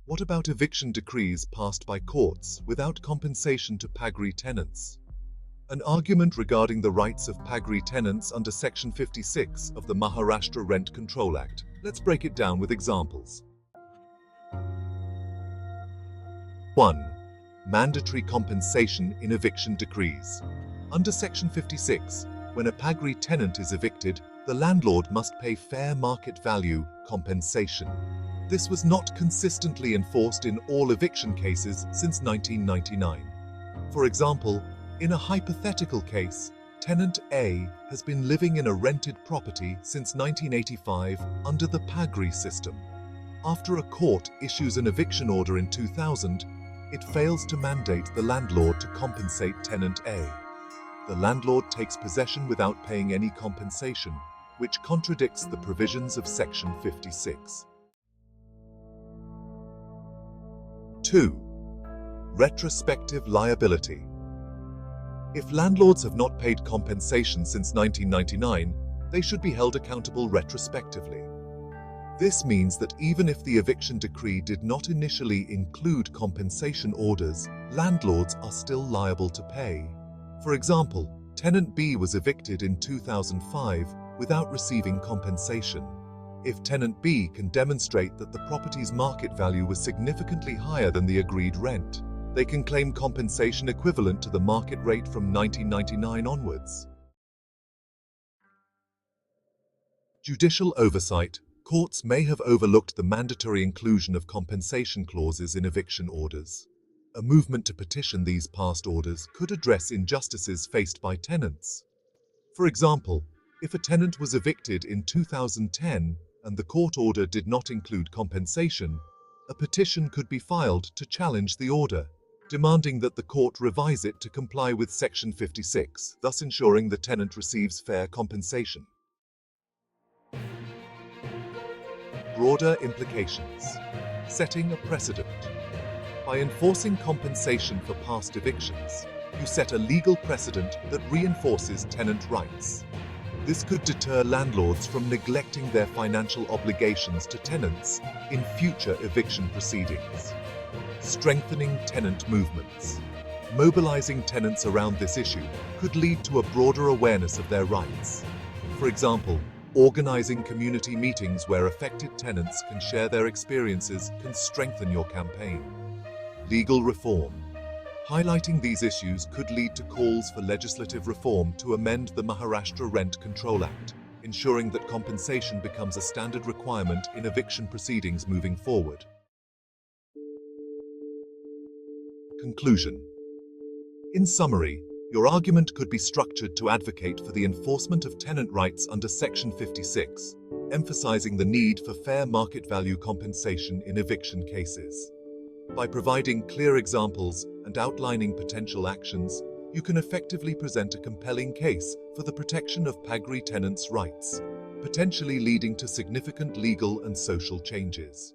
What about eviction decrees passed by courts without compensation to Pagri tenants? An argument regarding the rights of Pagri tenants under Section 56 of the Maharashtra Rent Control Act. Let's break it down with examples. 1. Mandatory compensation in eviction decrees. Under Section 56, when a Pagri tenant is evicted, the landlord must pay fair market value compensation. This was not consistently enforced in all eviction cases since 1999. For example, in a hypothetical case, tenant A has been living in a rented property since 1985 under the Pagri system. After a court issues an eviction order in 2000, it fails to mandate the landlord to compensate tenant A. The landlord takes possession without paying any compensation, which contradicts the provisions of Section 56. 2. Retrospective liability. If landlords have not paid compensation since 1999, they should be held accountable retrospectively. This means that even if the eviction decree did not initially include compensation orders, landlords are still liable to pay. For example, tenant B was evicted in 2005 without receiving compensation. If tenant B can demonstrate that the property's market value was significantly higher than the agreed rent, they can claim compensation equivalent to the market rate from 1999 onwards. Judicial oversight. Courts may have overlooked the mandatory inclusion of compensation clauses in eviction orders. A movement to petition these past orders could address injustices faced by tenants. For example, if a tenant was evicted in 2010 and the court order did not include compensation, a petition could be filed to challenge the order, demanding that the court revise it to comply with Section 56, thus ensuring the tenant receives fair compensation. Broader implications. Setting a precedent. By enforcing compensation for past evictions, you set a legal precedent that reinforces tenant rights. This could deter landlords from neglecting their financial obligations to tenants in future eviction proceedings. Strengthening tenant movements. Mobilizing tenants around this issue could lead to a broader awareness of their rights. For example, organizing community meetings where affected tenants can share their experiences can strengthen your campaign. Legal reform. Highlighting these issues could lead to calls for legislative reform to amend the Maharashtra Rent Control Act, ensuring that compensation becomes a standard requirement in eviction proceedings moving forward. Conclusion. In summary, your argument could be structured to advocate for the enforcement of tenant rights under Section 56, emphasizing the need for fair market value compensation in eviction cases. By providing clear examples and outlining potential actions, you can effectively present a compelling case for the protection of Pagri tenants' rights, potentially leading to significant legal and social changes.